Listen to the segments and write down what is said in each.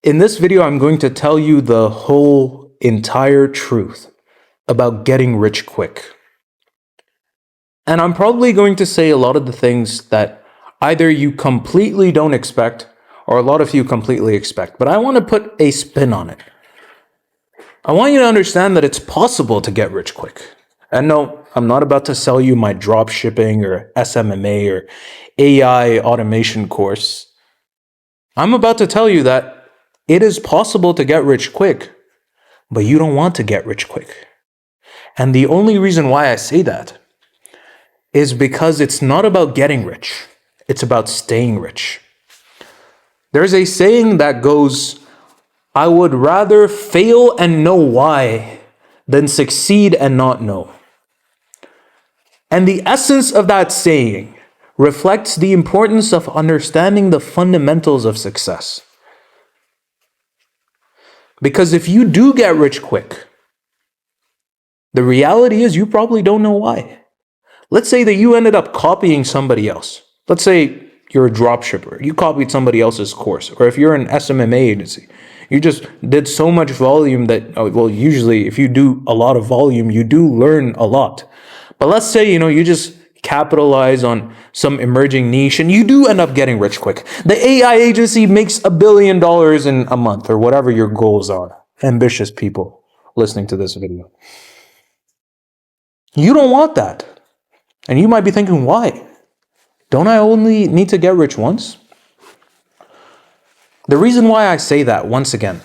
In this video, I'm going to tell you the whole entire truth about getting rich quick. And I'm probably going to say a lot of the things that either you completely don't expect or a lot of you completely expect. But I want to put a spin on it. I want you to understand that it's possible to get rich quick. And no, I'm not about to sell you my drop shipping or SMMA or AI automation course. I'm about to tell you that it is possible to get rich quick, but you don't want to get rich quick. And the only reason why I say that is because it's not about getting rich. It's about staying rich. There's a saying that goes, I would rather fail and know why than succeed and not know. And the essence of that saying reflects the importance of understanding the fundamentals of success. Because if you do get rich quick, the reality is you probably don't know why. Let's say that you ended up copying somebody else. Let's say you're a drop shipper. You copied somebody else's course. Or if you're an SMMA agency, you just did so much volume that, well, usually if you do a lot of volume, you do learn a lot. But let's say, you just capitalize on some emerging niche and you do end up getting rich quick. The AI agency makes $1 billion in a month or whatever your goals are. Ambitious people listening to this video. You don't want that. And you might be thinking, why? Don't I only need to get rich once? The reason why I say that, once again,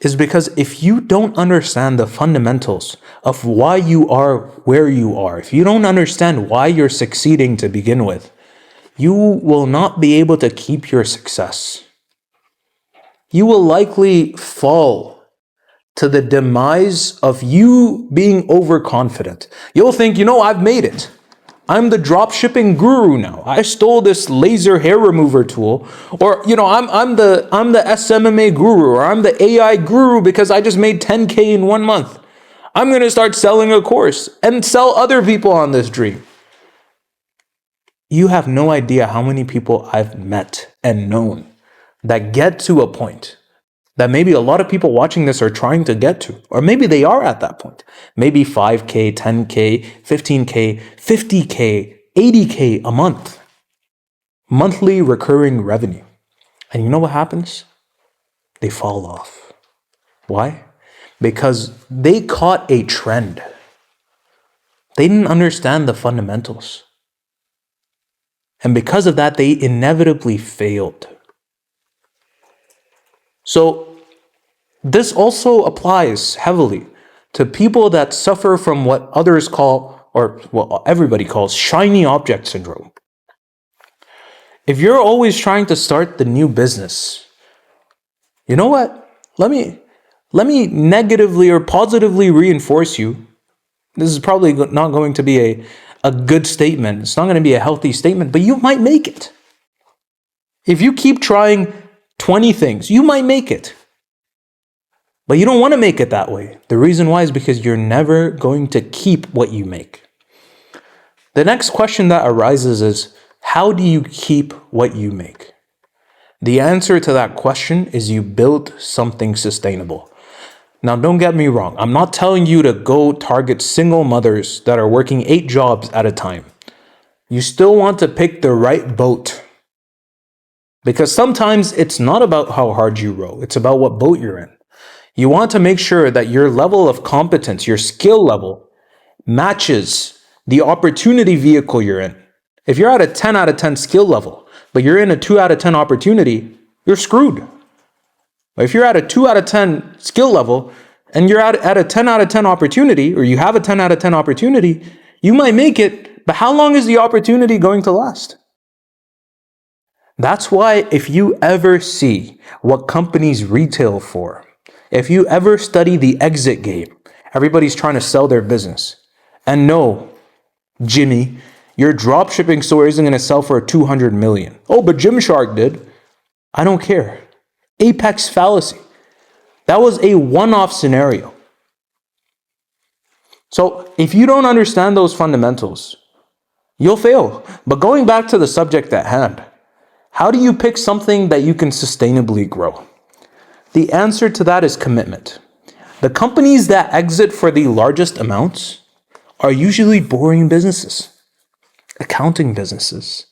is because if you don't understand the fundamentals of why you are where you are, if you don't understand why you're succeeding to begin with, you will not be able to keep your success. You will likely fall to the demise of you being overconfident. You'll think, I've made it. I'm the drop shipping guru now. I stole this laser hair remover tool, or I'm the SMMA guru, or I'm the AI guru because I just made 10K in 1 month. I'm going to start selling a course and sell other people on this dream. You have no idea how many people I've met and known that get to a point that maybe a lot of people watching this are trying to get to, or maybe they are at that point. Maybe 5K, 10K, 15K, 50K, 80K a month. Monthly recurring revenue. And you know what happens? They fall off. Why? Because they caught a trend. They didn't understand the fundamentals. And because of that, they inevitably failed. So this also applies heavily to people that suffer from what others call, or what everybody calls, shiny object syndrome. If you're always trying to start the new business, you know what? Let me negatively or positively reinforce you. This is probably not going to be a good statement. It's not going to be a healthy statement, but you might make it. If you keep trying 20 things, you might make it. But you don't want to make it that way. The reason why is because you're never going to keep what you make. The next question that arises is, how do you keep what you make? The answer to that question is you build something sustainable. Now, don't get me wrong. I'm not telling you to go target single mothers that are working 8 jobs at a time. You still want to pick the right boat. Because sometimes it's not about how hard you row. It's about what boat you're in. You want to make sure that your level of competence, your skill level, matches the opportunity vehicle you're in. If you're at a 10 out of 10 skill level, but you're in a 2 out of 10 opportunity, you're screwed. But if you're at a 2 out of 10 skill level and you're at a 10 out of 10 opportunity, or you have a 10 out of 10 opportunity, you might make it, but how long is the opportunity going to last? That's why if you ever see what companies retail for, if you ever study the exit game, everybody's trying to sell their business. And no, Jimmy, your dropshipping store isn't going to sell for $200 million. Oh, but Gymshark did. I don't care. Apex fallacy. That was a one-off scenario. So if you don't understand those fundamentals, you'll fail. But going back to the subject at hand, how do you pick something that you can sustainably grow? The answer to that is commitment. The companies that exit for the largest amounts are usually boring businesses, accounting businesses.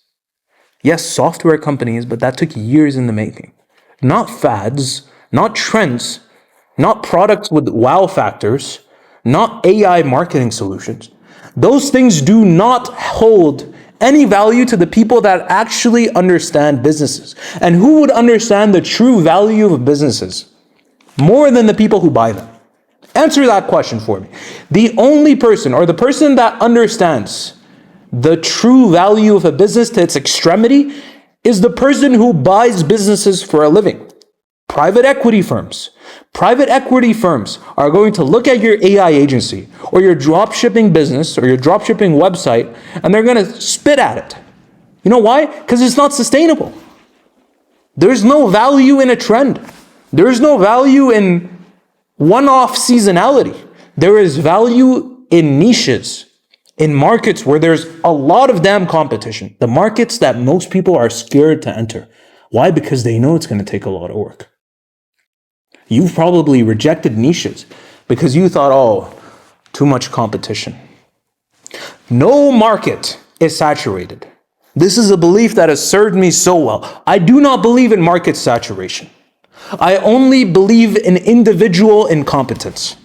Yes, software companies, but that took years in the making. Not fads, not trends, not products with wow factors, not AI marketing solutions. Those things do not hold any value to the people that actually understand businesses. And who would understand the true value of businesses more than the people who buy them? Answer that question for me. The only person, or the person that understands the true value of a business to its extremity, is the person who buys businesses for a living. Private equity firms. Private equity firms are going to look at your AI agency or your dropshipping business or your dropshipping website, and they're going to spit at it. You know why? Because it's not sustainable. There's no value in a trend. There's no value in one-off seasonality. There is value in niches, in markets where there's a lot of damn competition. The markets that most people are scared to enter. Why? Because they know it's going to take a lot of work. You've probably rejected niches because you thought, oh, too much competition. No market is saturated. This is a belief that has served me so well. I do not believe in market saturation. I only believe in individual incompetence.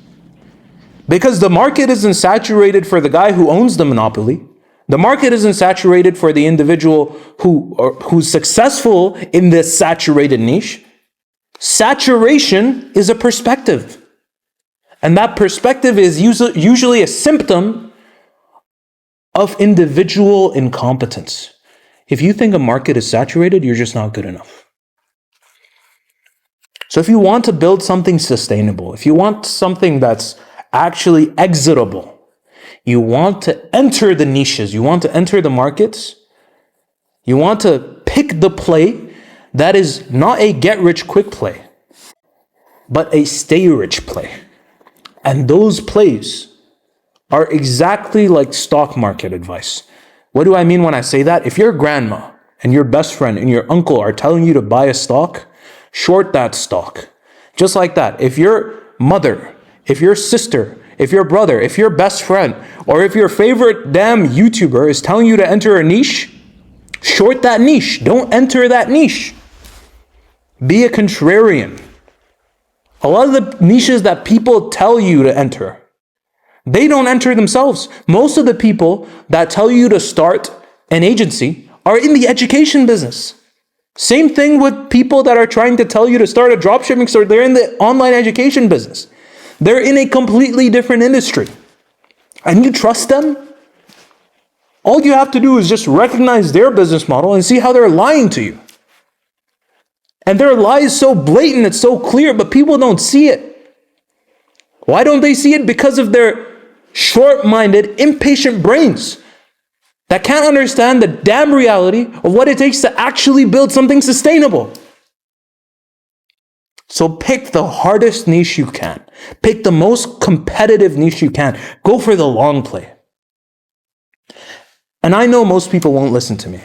Because the market isn't saturated for the guy who owns the monopoly. The market isn't saturated for the individual who's successful in this saturated niche. Saturation is a perspective. And that perspective is usually a symptom of individual incompetence. If you think a market is saturated, you're just not good enough. So if you want to build something sustainable, if you want something that's actually exitable, you want to enter the niches, you want to enter the markets, you want to pick the play that is not a get-rich-quick play, but a stay-rich play. And those plays are exactly like stock market advice. What do I mean when I say that? If your grandma and your best friend and your uncle are telling you to buy a stock, short that stock. Just like that. If your mother, if your sister, if your brother, if your best friend, or if your favorite damn YouTuber is telling you to enter a niche, short that niche. Don't enter that niche. Be a contrarian. A lot of the niches that people tell you to enter, they don't enter themselves. Most of the people that tell you to start an agency are in the education business. Same thing with people that are trying to tell you to start a dropshipping store. They're in the online education business. They're in a completely different industry. And you trust them? All you have to do is just recognize their business model and see how they're lying to you. And their lie is so blatant, it's so clear, but people don't see it. Why don't they see it? Because of their short-minded, impatient brains that can't understand the damn reality of what it takes to actually build something sustainable. So pick the hardest niche you can. Pick the most competitive niche you can. Go for the long play. And I know most people won't listen to me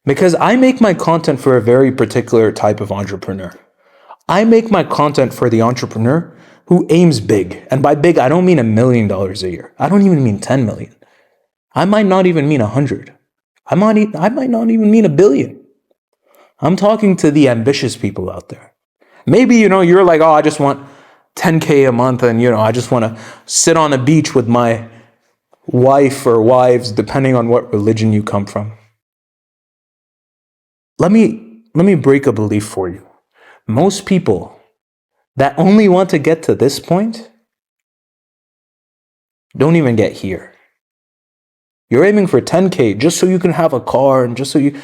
because I make my content for a very particular type of entrepreneur. I make my content for the entrepreneur who aims big. And by big, I don't mean $1 million a year. I don't even mean 10 million. I might not even mean 100. I might not even mean 1 billion. I'm talking to the ambitious people out there. Maybe, you're like, oh, I just want 10K a month and, I just want to sit on a beach with my wife or wives, depending on what religion you come from. Let me break a belief for you. Most people that only want to get to this point don't even get here. You're aiming for 10K just so you can have a car and just so you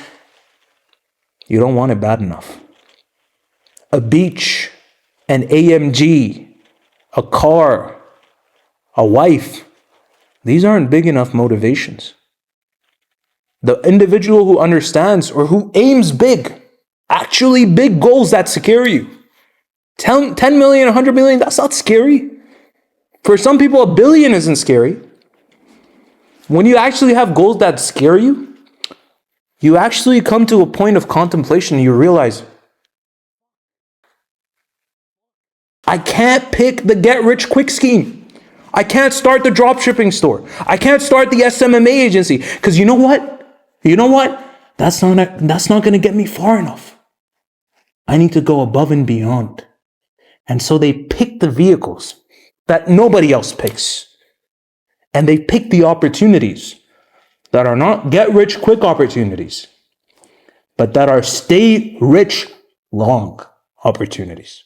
don't want it bad enough. A beach, an AMG, a car, a wife, these aren't big enough motivations. The individual who understands or who aims big, actually big goals that scare you. 10 million, 100 million, that's not scary. For some people, 1 billion isn't scary. When you actually have goals that scare you, you actually come to a point of contemplation and you realize, I can't pick the get rich quick scheme. I can't start the drop shipping store. I can't start the SMMA agency. Because you know what? That's not going to get me far enough. I need to go above and beyond. And so they pick the vehicles that nobody else picks. And they pick the opportunities that are not get rich quick opportunities, but that are stay rich long opportunities.